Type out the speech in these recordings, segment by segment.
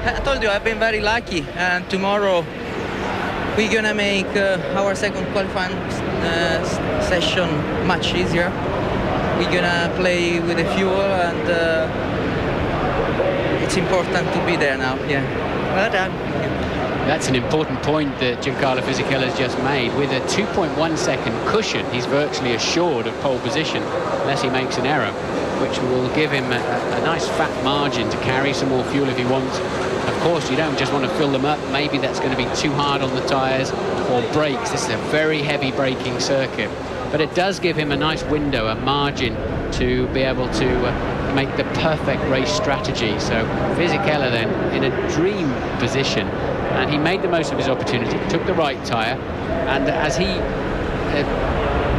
I told you I've been very lucky, and tomorrow we're gonna make our second qualifying session much easier. We're gonna play with the fuel, and it's important to be there now. Yeah. Well done. That's an important point that Giancarlo Fisichella has just made. With a 2.1 second cushion, he's virtually assured of pole position unless he makes an error, which will give him a nice fat margin to carry some more fuel if he wants. Of course, you don't just want to fill them up. Maybe that's going to be too hard on the tyres or brakes. This is a very heavy braking circuit. But it does give him a nice window, a margin to be able to make the perfect race strategy. So Fisichella then in a dream position, and he made the most of his opportunity, took the right tyre, and as he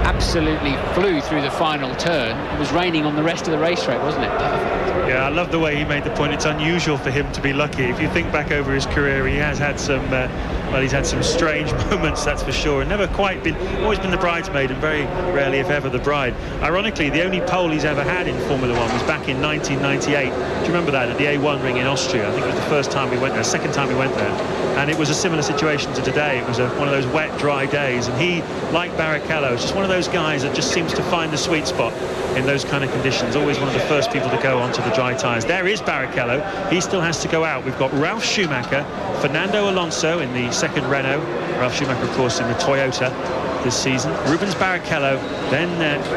absolutely flew through the final turn, it was raining on the rest of the racetrack, wasn't it? Perfect. Yeah, I love the way he made the point. It's unusual for him to be lucky. If you think back over his career, he has had some well, he's had some strange moments, that's for sure, and never quite been, always been the bridesmaid and very rarely, if ever, the bride. Ironically, the only pole he's ever had in Formula One was back in 1998. Do you remember that, at the A1 ring in Austria? I think it was the first time we went there, second time we went there. And it was a similar situation to today. It was one of those wet, dry days, and he, like Barrichello, is just one of those guys that just seems to find the sweet spot in those kind of conditions. Always one of the first people to go onto the dry tyres. There is Barrichello. He still has to go out. We've got Ralf Schumacher, Fernando Alonso in the second Renault. Ralf Schumacher, of course, in the Toyota this season. Rubens Barrichello, then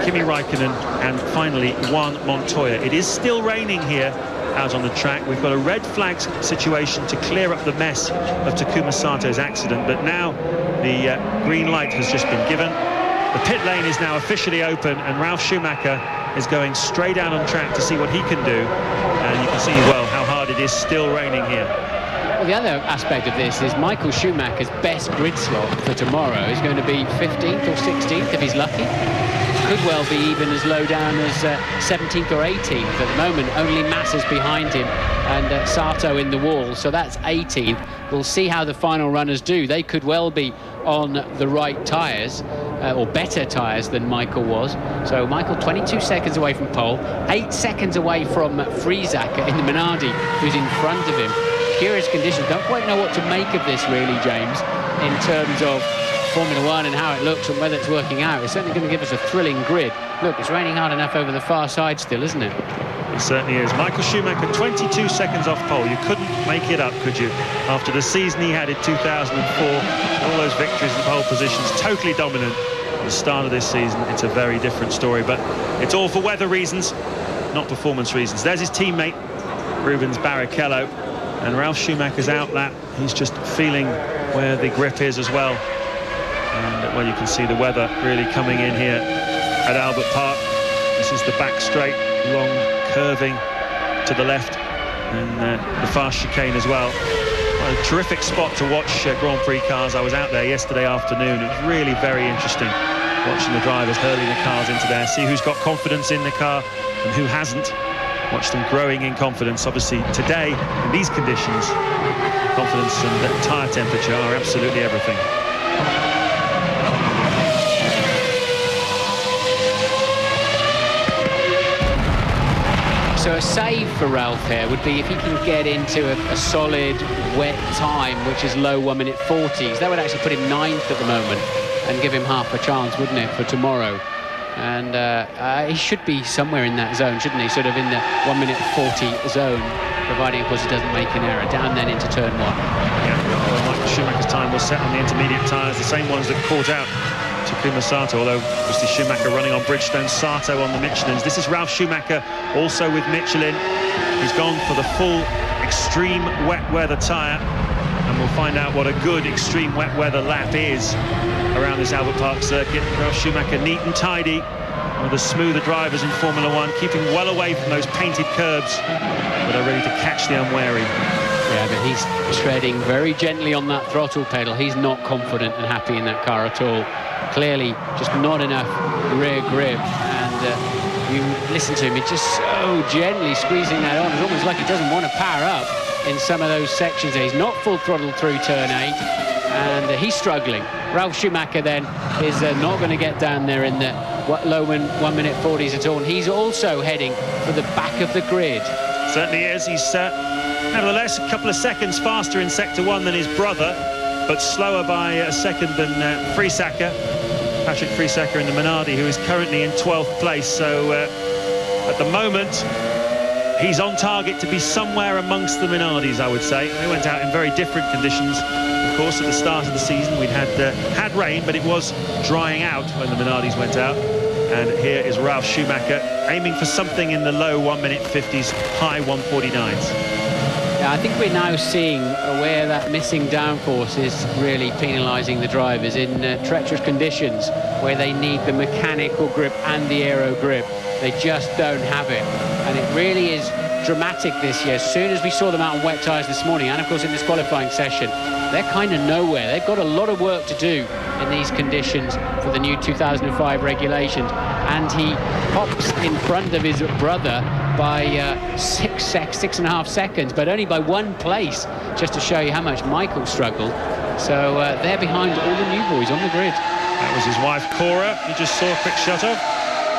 Kimi Raikkonen, and finally Juan Montoya. It is still raining here out on the track. We've got a red flag situation to clear up the mess of Takuma Sato's accident, but now the green light has just been given. The pit lane is now officially open, and Ralf Schumacher is going straight out on track to see what he can do. And you can see well how hard it is, still raining here. Well, the other aspect of this is Michael Schumacher's best grid slot for tomorrow is going to be 15th or 16th if he's lucky. Could well be even as low down as 17th or 18th. At the moment, only Massa's behind him and Sato in the wall, so that's 18th. We'll see how the final runners do. They could well be on the right tyres, or better tyres than Michael was. So Michael 22 seconds away from pole, 8 seconds away from Friesacker in the Minardi, who's in front of him. Curious conditions. Don't quite know what to make of this really, James, in terms of Formula One and how it looks and whether it's working out. It's certainly going to give us a thrilling grid. Look, it's raining hard enough over the far side still, isn't it? It certainly is. Michael Schumacher, 22 seconds off pole. You couldn't make it up, could you? After the season he had in 2004, all those victories and pole positions, totally dominant. At the start of this season, it's a very different story, but it's all for weather reasons, not performance reasons. There's his teammate, Rubens Barrichello, and Ralf Schumacher's out lap. He's just feeling where the grip is as well. And, well, you can see the weather really coming in here at Albert Park. This is the back straight, long curving to the left, and the fast chicane as well. What a terrific spot to watch Grand Prix cars. I was out there yesterday afternoon. It was really very interesting watching the drivers hurling the cars into there, see who's got confidence in the car and who hasn't. Watch them growing in confidence. Obviously today, in these conditions, confidence and tyre temperature are absolutely everything. So a save for Ralf here would be if he can get into a solid, wet time, which is low 1 minute 40s. That would actually put him 9th at the moment and give him half a chance, wouldn't it, for tomorrow? And he should be somewhere in that zone, shouldn't he? Sort of in the 1 minute 40 zone, providing, of course, he doesn't make an error. Down then into turn 1. Yeah, well, Michael Schumacher's time was set on the intermediate tyres, the same ones that caught out Takuma Sato, although obviously Schumacher running on Bridgestone, Sato on the Michelins. This is Ralf Schumacher, also with Michelin. He's gone for the full extreme wet weather tyre, and we'll find out what a good extreme wet weather lap is around this Albert Park circuit. Ralf Schumacher, neat and tidy, one of the smoother drivers in Formula One, keeping well away from those painted curbs, but are ready to catch the unwary. Yeah, but he's treading very gently on that throttle pedal. He's not confident and happy in that car at all. Clearly, just not enough rear grip, and you listen to him, he's just so gently squeezing that on. It's almost like he doesn't want to power up in some of those sections there. He's not full throttle through turn 8, and he's struggling. Ralf Schumacher then is not going to get down there in the low 1 minute 40s at all, and he's also heading for the back of the grid. Certainly is. He's nevertheless a couple of seconds faster in Sector 1 than his brother, but slower by a second than Friesacher, Patrick Friesacher in the Minardi, who is currently in 12th place. So at the moment, he's on target to be somewhere amongst the Minardis, I would say. They went out in very different conditions. Of course, at the start of the season, we'd had rain, but it was drying out when the Minardis went out. And here is Ralf Schumacher, aiming for something in the low 1-minute 50s, high 1:49s. Yeah, I think we're now seeing where that missing downforce is really penalising the drivers in treacherous conditions where they need the mechanical grip and the aero grip. They just don't have it. And it really is dramatic this year. As soon as we saw them out on wet tyres this morning, and of course in this qualifying session, they're kind of nowhere. They've got a lot of work to do in these conditions for the new 2005 regulations. And he pops in front of his brother by 6.5 seconds, but only by 1 place, just to show you how much Michael struggled. So they're behind all the new boys on the grid. That was his wife, Cora, you just saw a quick shot of.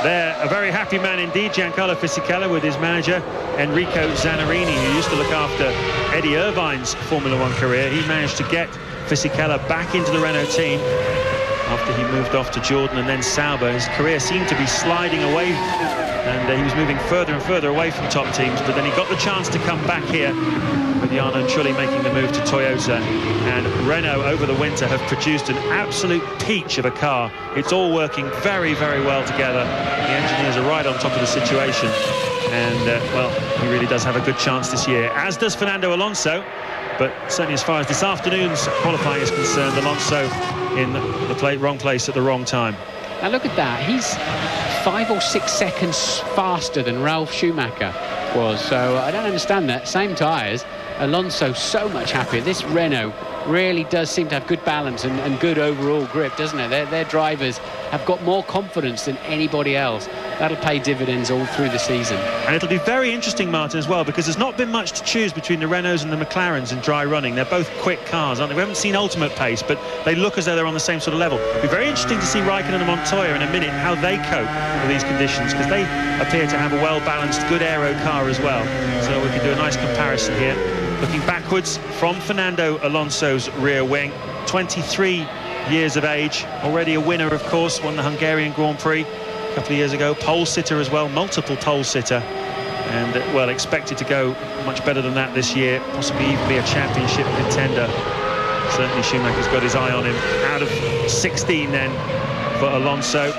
They're a very happy man indeed, Giancarlo Fisichella, with his manager, Enrico Zannarini, who used to look after Eddie Irvine's Formula One career. He managed to get Fisichella back into the Renault team after he moved off to Jordan and then Sauber. His career seemed to be sliding away, and he was moving further and further away from top teams, but then he got the chance to come back here, with Jarno Trulli making the move to Toyota. And Renault over the winter have produced an absolute peach of a car. It's all working very, very well together. The engineers are right on top of the situation, and well, he really does have a good chance this year, as does Fernando Alonso. But certainly as far as this afternoon's qualifying is concerned, Alonso in the wrong place at the wrong time. Now look at that, he's 5 or 6 seconds faster than Ralf Schumacher was, so I don't understand that. Same tyres, Alonso so much happier. This Renault really does seem to have good balance and good overall grip, doesn't it? Their drivers have got more confidence than anybody else. That'll pay dividends all through the season. And it'll be very interesting, Martin, as well, because there's not been much to choose between the Renaults and the McLarens in dry running. They're both quick cars, aren't they? We haven't seen ultimate pace, but they look as though they're on the same sort of level. It'll be very interesting to see Raikkonen and Montoya in a minute, how they cope with these conditions, because they appear to have a well-balanced, good aero car as well. So we can do a nice comparison here. Looking backwards from Fernando Alonso's rear wing, 23 years of age, already a winner, of course, won the Hungarian Grand Prix a couple of years ago, pole sitter as well, multiple pole sitter, and well, expected to go much better than that this year, possibly even be a championship contender. Certainly Schumacher's got his eye on him. Out of 16 then for Alonso.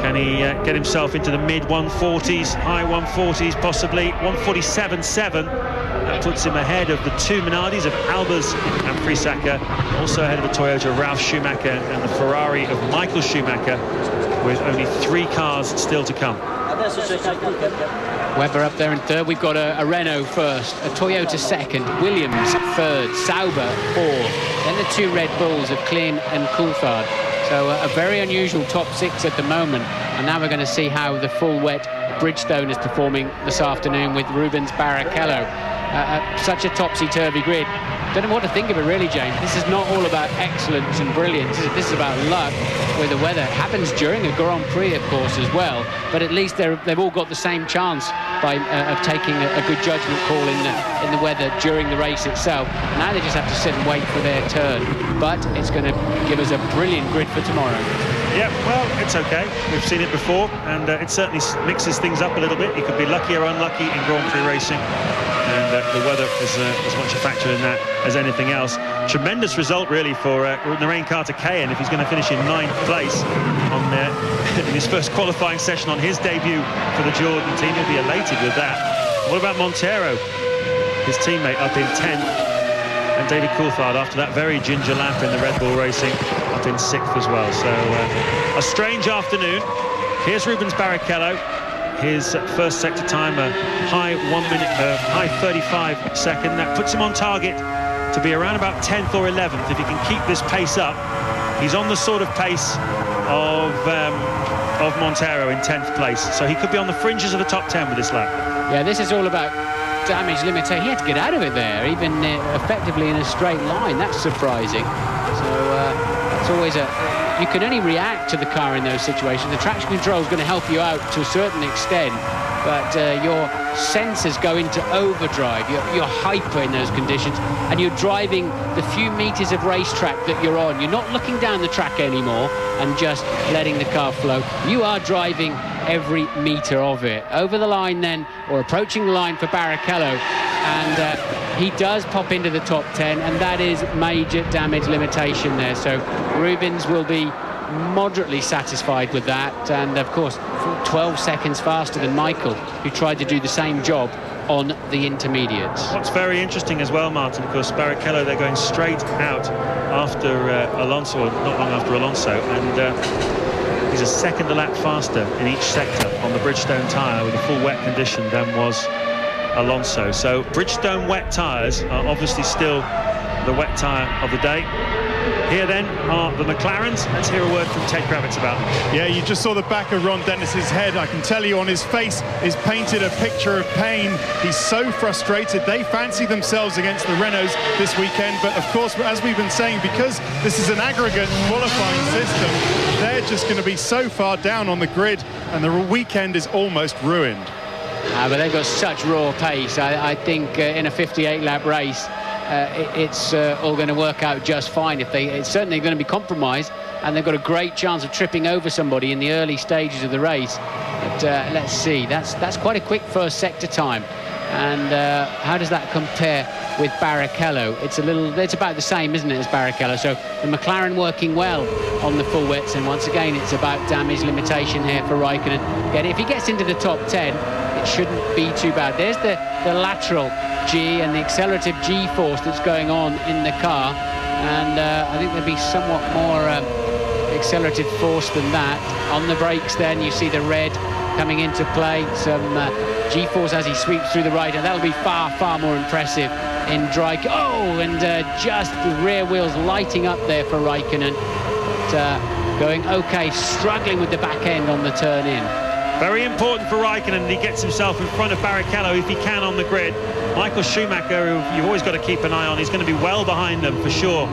Can he get himself into the mid 140s, high 140s possibly, 147.7. That puts him ahead of the two Minardis of Albers and Friesacher, also ahead of the Toyota Ralf Schumacher and the Ferrari of Michael Schumacher, with only 3 cars still to come. Webber up there in third. We've got a Renault first, a Toyota second, Williams third, Sauber fourth, then the 2 Red Bulls of Klein and Coulthard. So a very unusual top 6 at the moment, and now we're going to see how the full wet Bridgestone is performing this afternoon with Rubens Barrichello. Such a topsy-turvy grid. Don't know what to think of it really, James. This is not all about excellence and brilliance. This is about luck with the weather. It happens during a Grand Prix, of course, as well, but at least they've all got the same chance of taking a good judgment call in the weather during the race itself. Now they just have to sit and wait for their turn, but it's going to give us a brilliant grid for tomorrow. Yeah, well, it's okay. We've seen it before, and it certainly mixes things up a little bit. You could be lucky or unlucky in Grand Prix racing, and the weather is as much a factor in that as anything else. Tremendous result, really, for Narain Karthikeyan, if he's going to finish in 9th place on in his first qualifying session on his debut for the Jordan team. He'll be elated with that. What about Montero, his teammate, up in 10th? And David Coulthard, after that very ginger lap in the Red Bull Racing, up in 6th as well. So a strange afternoon. Here's Rubens Barrichello, his first sector time, a high 35 second. That puts him on target to be around about 10th or 11th. If he can keep this pace up, he's on the sort of pace of Montero in 10th place. So he could be on the fringes of the top 10 with this lap. Yeah, this is all about damage limitation. He had to get out of it there, even effectively in a straight line. That's surprising. So that's always you can only react to the car in those situations. The traction control is going to help you out to a certain extent, but your sensors go into overdrive. You're hyper in those conditions, and you're driving the few meters of racetrack that you're on. You're not looking down the track anymore and just letting the car flow. You are driving every meter of it. Over the line then, or approaching the line for Barrichello, and he does pop into the top 10, and that is major damage limitation there. So Rubens will be moderately satisfied with that, and of course 12 seconds faster than Michael, who tried to do the same job on the intermediates. What's very interesting as well, Martin, of course, Barrichello, they're going straight out after Alonso, or not long after Alonso, and he's a second a lap faster in each sector on the Bridgestone tyre with a full wet condition than was Alonso. So Bridgestone wet tyres are obviously still the wet tyre of the day. Here then are the McLarens. Let's hear a word from Ted Kravitz about them. Yeah, you just saw the back of Ron Dennis's head. I can tell you on his face is painted a picture of pain. He's so frustrated. They fancy themselves against the Renaults this weekend, but of course, as we've been saying, because this is an aggregate qualifying system, they're just going to be so far down on the grid, and the weekend is almost ruined. But they've got such raw pace. I think in a 58-lap race, it's all going to work out just fine. It's certainly going to be compromised, and they've got a great chance of tripping over somebody in the early stages of the race. But let's see. That's quite a quick first sector time. And how does that compare with Barrichello? It's about the same, isn't it, as Barrichello? So the McLaren working well on the full wets, and once again it's about damage limitation here for Raikkonen. Again, if he gets into the top 10, it shouldn't be too bad. There's the lateral G and the accelerative G-force that's going on in the car, and I think there'll be somewhat more accelerative force than that. On the brakes then you see the red coming into play, some G-force as he sweeps through the right, and that'll be far, far more impressive in dry. And just the rear wheels lighting up there for Raikkonen, but going okay, struggling with the back end on the turn in. Very important for Raikkonen that he gets himself in front of Barrichello if he can on the grid. Michael Schumacher, who you've always got to keep an eye on, he's going to be well behind them for sure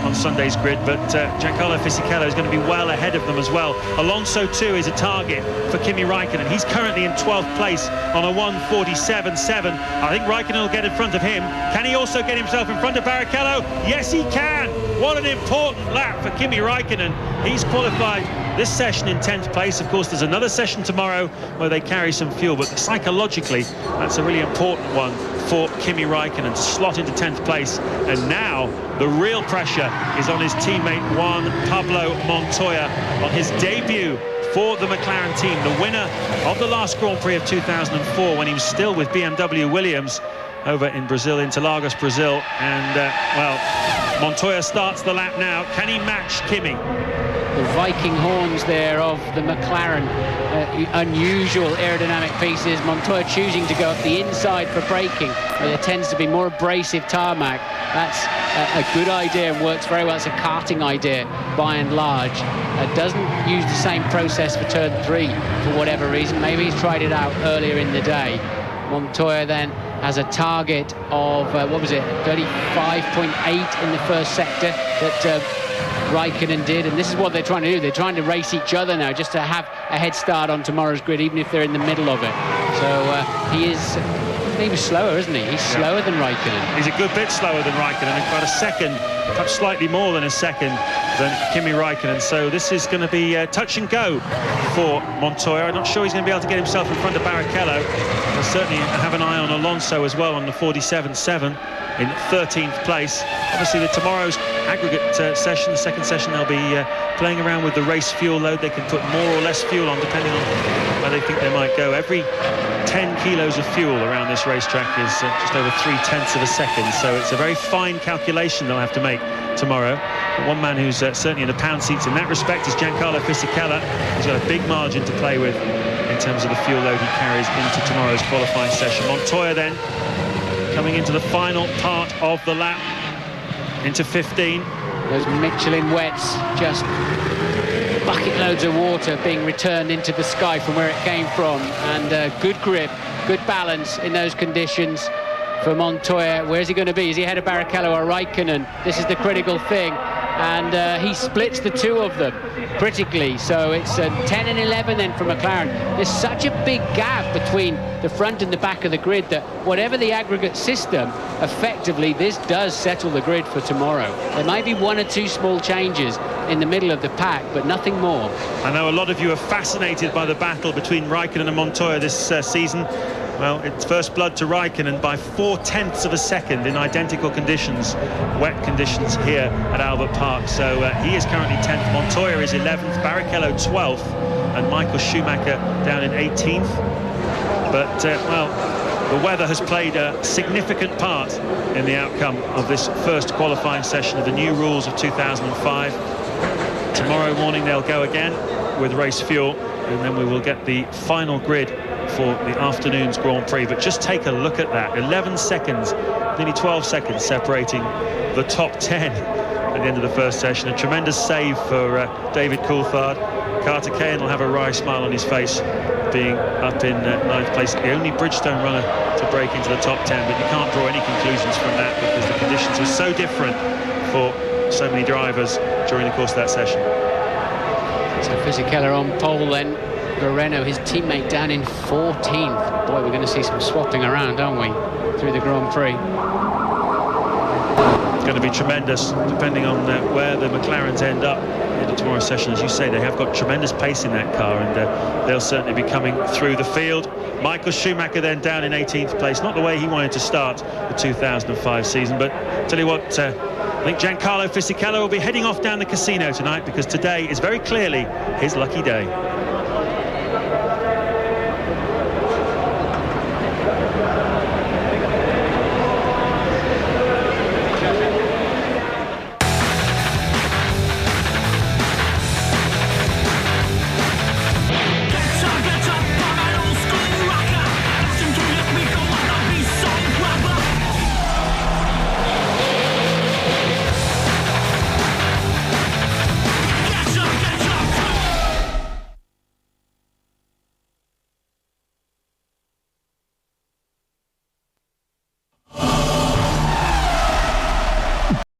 on Sunday's grid, but Giancarlo Fisichella is going to be well ahead of them as well. Alonso too is a target for Kimi Raikkonen. He's currently in 12th place on a 1:47.7. I think Raikkonen will get in front of him. Can he also get himself in front of Barrichello? Yes, he can. What an important lap for Kimi Raikkonen. He's qualified this session in 10th place. Of course, there's another session tomorrow where they carry some fuel, but psychologically that's a really important one for Kimi Raikkonen to slot into 10th place. And now the real pressure is on his teammate Juan Pablo Montoya on his debut for the McLaren team, the winner of the last Grand Prix of 2004 when he was still with BMW Williams over in Brazil, Interlagos, Brazil. And well, Montoya starts the lap now. Can he match Kimi? The Viking horns there of the McLaren, unusual aerodynamic pieces. Montoya choosing to go up the inside for braking, where there tends to be more abrasive tarmac. That's a good idea and works very well. It's a karting idea by and large. Doesn't use the same process for turn 3 for whatever reason. Maybe he's tried it out earlier in the day. Montoya then has a target of, what was it, 35.8 in the first sector that Raikkonen did, and this is what they're trying to do. They're trying to race each other now just to have a head start on tomorrow's grid, even if they're in the middle of it. So he was slower, isn't he? He's slower than Raikkonen. He's a good bit slower than Raikkonen, about a second, perhaps slightly more than a second than Kimi Raikkonen. So this is going to be touch and go for Montoya. I'm not sure he's going to be able to get himself in front of Barrichello. He'll certainly have an eye on Alonso as well on the 47.7 in 13th place. Obviously, tomorrow's aggregate session, the second session, they'll be playing around with the race fuel load. They can put more or less fuel on depending on where they think they might go. Every 10 kilos of fuel around this racetrack is just over 0.3 of a second, so it's a very fine calculation they'll have to make tomorrow. But one man who's certainly in the pound seats in that respect is Giancarlo Fisichella. He's got a big margin to play with in terms of the fuel load he carries into tomorrow's qualifying session. Montoya then coming into the final part of the lap, into 15. Those Michelin wets, just bucket loads of water being returned into the sky from where it came from, and good grip, good balance in those conditions for Montoya. Where's he going to be? Is he ahead of Barrichello or Raikkonen? This is the critical thing. and he splits the two of them critically. So it's 10 and 11 then for McLaren. There's such a big gap between the front and the back of the grid that whatever the aggregate system, effectively this does settle the grid for tomorrow. There might be one or two small changes in the middle of the pack, but nothing more. I know a lot of you are fascinated by the battle between Raikkonen and Montoya this season. Well, it's first blood to Raikkonen by 0.4 of a second in identical conditions, wet conditions here at Albert Park. So he is currently 10th, Montoya is 11th, Barrichello 12th, and Michael Schumacher down in 18th. But, well, the weather has played a significant part in the outcome of this first qualifying session of the new rules of 2005. Tomorrow morning they'll go again with race fuel, and then we will get the final grid for the afternoon's Grand Prix. But just take a look at that, 11 seconds, nearly 12 seconds separating the top 10 at the end of the first session. A tremendous save for David Coulthard. Carter Cahan will have a wry smile on his face, being up in 9th place, the only Bridgestone runner to break into the top 10, but you can't draw any conclusions from that because the conditions were so different for so many drivers during the course of that session. So Fisichella on pole then. Renault, his teammate, down in 14th. Boy, we're going to see some swapping around, aren't we, through the Grand Prix? It's going to be tremendous, depending on where the McLarens end up in tomorrow's session. As you say, they have got tremendous pace in that car, and they'll certainly be coming through the field. Michael Schumacher then down in 18th place. Not the way he wanted to start the 2005 season, but tell you what, I think Giancarlo Fisichella will be heading off down the casino tonight, because today is very clearly his lucky day.